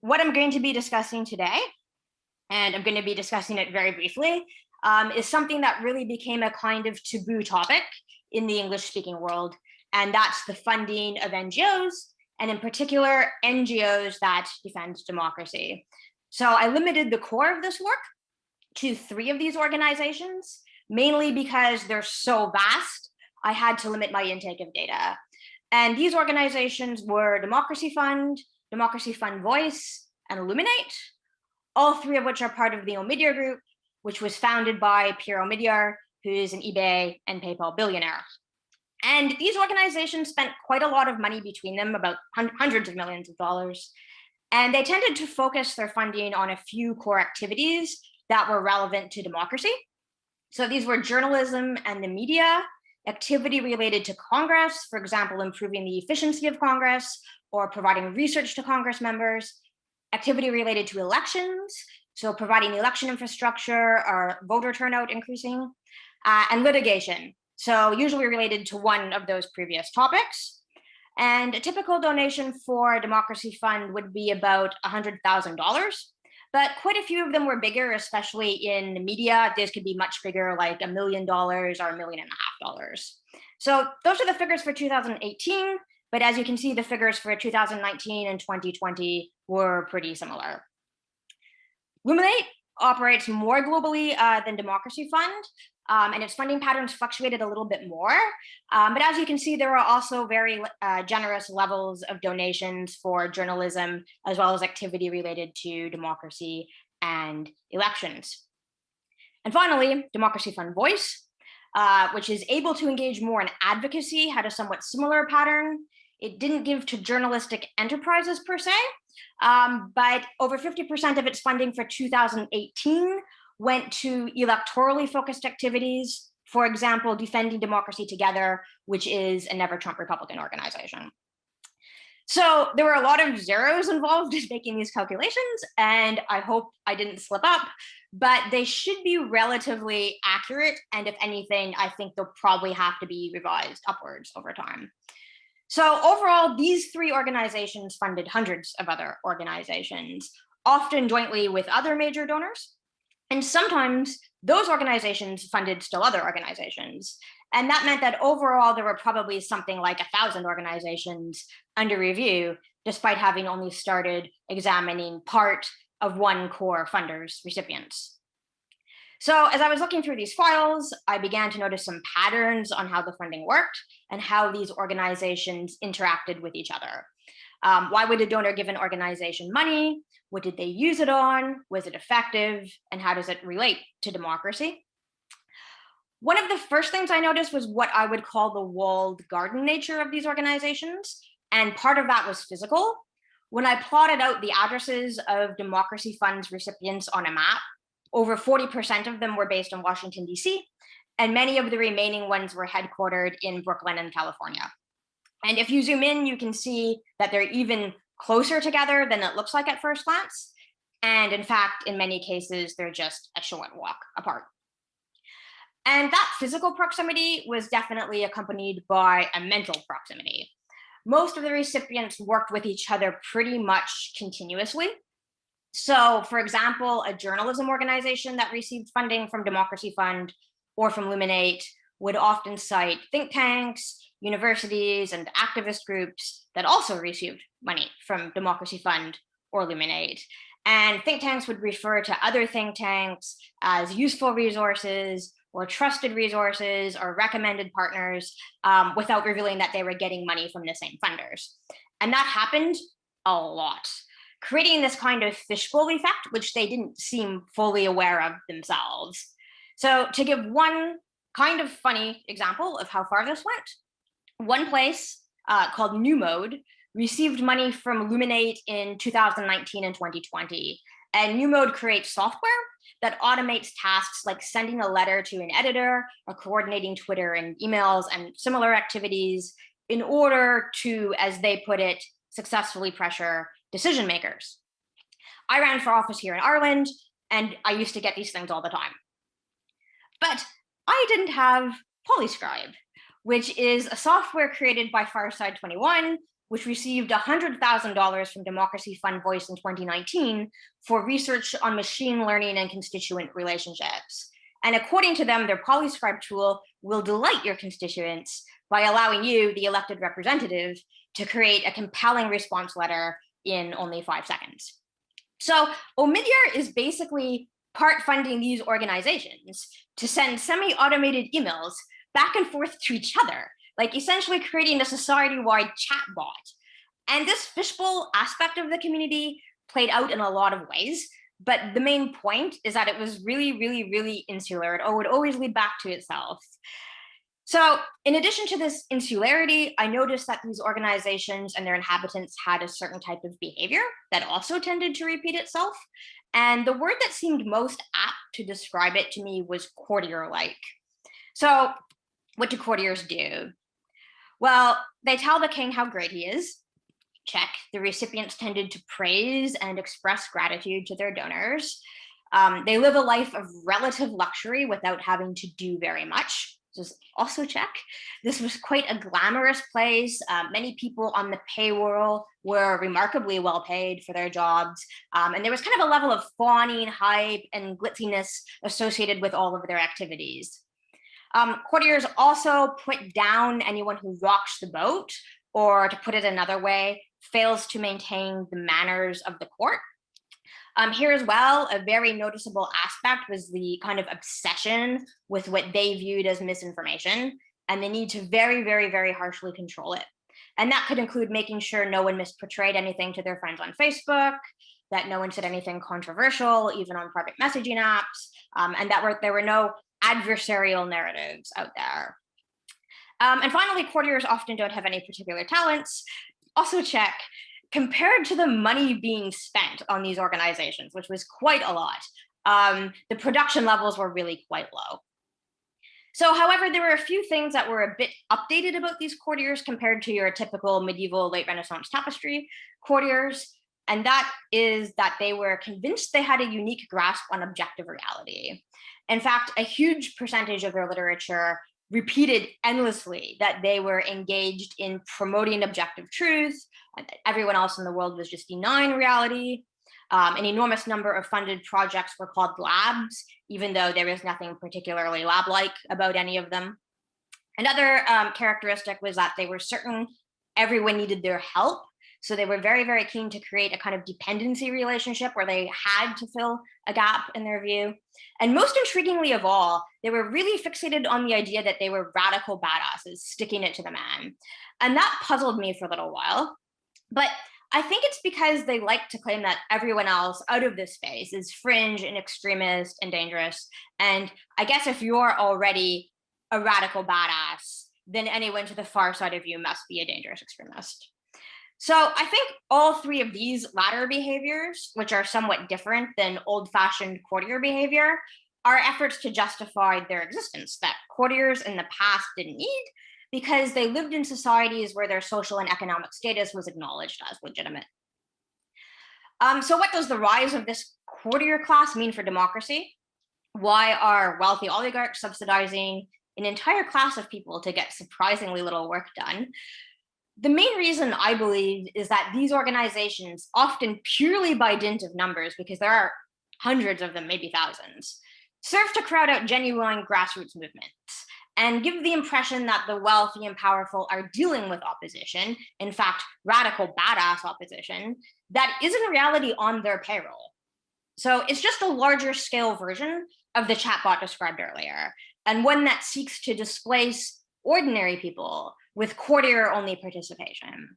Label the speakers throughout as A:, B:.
A: what I'm going to be discussing today, and I'm going to be discussing it very briefly, is something that really became a kind of taboo topic in the English-speaking world, and that's the funding of NGOs, and in particular, NGOs that defend democracy. So I limited the core of this work to 3 of these organizations, mainly because they're so vast, I had to limit my intake of data. And these organizations were Democracy Fund Voice, and Illuminate, all 3 of which are part of the Omidyar Group, which was founded by Pierre Omidyar, who is an eBay and PayPal billionaire. And these organizations spent quite a lot of money between them, about hundreds of millions of dollars. And they tended to focus their funding on a few core activities that were relevant to democracy. So these were journalism and the media, activity related to Congress, for example, improving the efficiency of Congress or providing research to Congress members, activity related to elections, so providing election infrastructure or voter turnout increasing, and litigation, so usually related to one of those previous topics. And a typical donation for a Democracy Fund would be about $100,000. But quite a few of them were bigger, especially in the media. This could be much bigger, like $1 million or $1.5 million. So those are the figures for 2018. But as you can see, the figures for 2019 and 2020 were pretty similar. Illuminate operates more globally than Democracy Fund, and its funding patterns fluctuated a little bit more. But as you can see, there are also very generous levels of donations for journalism, as well as activity related to democracy and elections. And finally, Democracy Fund Voice, which is able to engage more in advocacy, had a somewhat similar pattern. It didn't give to journalistic enterprises per se, but over 50% of its funding for 2018 went to electorally focused activities, for example, Defending Democracy Together, which is a Never Trump Republican organization. So there were a lot of zeros involved in making these calculations, and I hope I didn't slip up, but they should be relatively accurate. And if anything, I think they'll probably have to be revised upwards over time. So overall, these 3 organizations funded hundreds of other organizations, often jointly with other major donors. And sometimes those organizations funded still other organizations. And that meant that overall, there were probably something like 1,000 organizations under review, despite having only started examining part of one core funder's recipients. So as I was looking through these files, I began to notice some patterns on how the funding worked and how these organizations interacted with each other. Why would a donor give an organization money? What did they use it on? Was it effective? And how does it relate to democracy? One of the first things I noticed was what I would call the walled garden nature of these organizations. And part of that was physical. When I plotted out the addresses of Democracy Fund's recipients on a map, over 40% of them were based in Washington, D.C., and many of the remaining ones were headquartered in Brooklyn and California. And if you zoom in, you can see that they're even closer together than it looks like at first glance. And in fact, in many cases, they're just a short walk apart. And that physical proximity was definitely accompanied by a mental proximity. Most of the recipients worked with each other pretty much continuously. So, for example, a journalism organization that received funding from Democracy Fund or from Illuminate would often cite think tanks, universities, and activist groups that also received money from Democracy Fund or Illuminate. And think tanks would refer to other think tanks as useful resources or trusted resources or recommended partners without revealing that they were getting money from the same funders. And that happened a lot, creating this kind of fishbowl effect, which they didn't seem fully aware of themselves. So to give one kind of funny example of how far this went, one place called New Mode received money from Illuminate in 2019 and 2020. And New Mode creates software that automates tasks like sending a letter to an editor or coordinating Twitter and emails and similar activities in order to, as they put it, successfully pressure decision makers. I ran for office here in Ireland, and I used to get these things all the time. But I didn't have Polyscribe, which is a software created by Fireside 21 which received $100,000 from Democracy Fund Voice in 2019 for research on machine learning and constituent relationships. And according to them, their Polyscribe tool will delight your constituents by allowing you, the elected representative, to create a compelling response letter in only 5 seconds. So Omidyar is basically part funding these organizations to send semi-automated emails back and forth to each other, like essentially creating a society-wide chatbot. And this fishbowl aspect of the community played out in a lot of ways, but the main point is that it was really, really, really insular. It would always lead back to itself. So in addition to this insularity, I noticed that these organizations and their inhabitants had a certain type of behavior that also tended to repeat itself. And the word that seemed most apt to describe it to me was courtier-like. So what do courtiers do? Well, they tell the king how great he is. Check. The recipients tended to praise and express gratitude to their donors. They live a life of relative luxury without having to do very much. This is also check. This was quite a glamorous place. Many people on the payroll were remarkably well paid for their jobs. And there was kind of a level of fawning, hype, and glitziness associated with all of their activities. Courtiers also put down anyone who rocks the boat, or to put it another way, fails to maintain the manners of the court. Here as well, a very noticeable aspect was the kind of obsession with what they viewed as misinformation and the need to very, very, very harshly control it. And that could include making sure no one misportrayed anything to their friends on Facebook, that no one said anything controversial, even on private messaging apps, and that there were no adversarial narratives out there. And finally, courtiers often don't have any particular talents. Also check. Compared to the money being spent on these organizations, which was quite a lot, the production levels were really quite low. So, however, there were a few things that were a bit updated about these courtiers compared to your typical medieval late Renaissance tapestry courtiers, and that is that they were convinced they had a unique grasp on objective reality. In fact, a huge percentage of their literature repeated endlessly that they were engaged in promoting objective truth, and that everyone else in the world was just denying reality. An enormous number of funded projects were called labs, even though there was nothing particularly lab-like about any of them. Another characteristic was that they were certain everyone needed their help. So they were very, very keen to create a kind of dependency relationship where they had to fill a gap in their view. And most intriguingly of all, they were really fixated on the idea that they were radical badasses, sticking it to the man. And that puzzled me for a little while. But I think it's because they like to claim that everyone else out of this space is fringe and extremist and dangerous. And I guess if you're already a radical badass, then anyone to the far side of you must be a dangerous extremist. So I think all three of these latter behaviors, which are somewhat different than old-fashioned courtier behavior, are efforts to justify their existence that courtiers in the past didn't need because they lived in societies where their social and economic status was acknowledged as legitimate. So what does the rise of this courtier class mean for democracy? Why are wealthy oligarchs subsidizing an entire class of people to get surprisingly little work done? The main reason I believe is that these organizations, often purely by dint of numbers, because there are hundreds of them, maybe thousands, serve to crowd out genuine grassroots movements and give the impression that the wealthy and powerful are dealing with opposition, in fact, radical badass opposition, that is in reality on their payroll. So it's just a larger scale version of the chatbot described earlier, and one that seeks to displace ordinary people with courtier-only participation.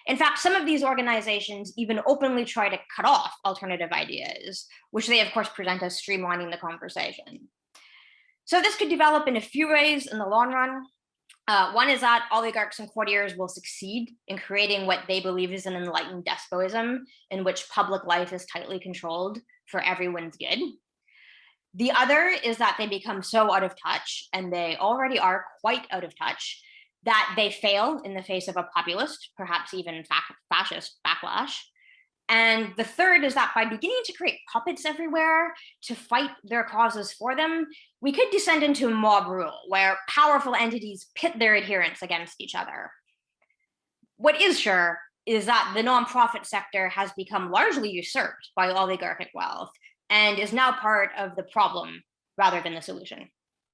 A: In fact, some of these organizations even openly try to cut off alternative ideas, which they, of course, present as streamlining the conversation. So this could develop in a few ways in the long run. One is that oligarchs and courtiers will succeed in creating what they believe is an enlightened despotism in which public life is tightly controlled for everyone's good. The other is that they become so out of touch, and they already are quite out of touch, that they fail in the face of a populist, perhaps even fascist backlash. And the third is that by beginning to create puppets everywhere to fight their causes for them, we could descend into mob rule, where powerful entities pit their adherents against each other. What is sure is that the nonprofit sector has become largely usurped by oligarchic wealth and is now part of the problem rather than the solution.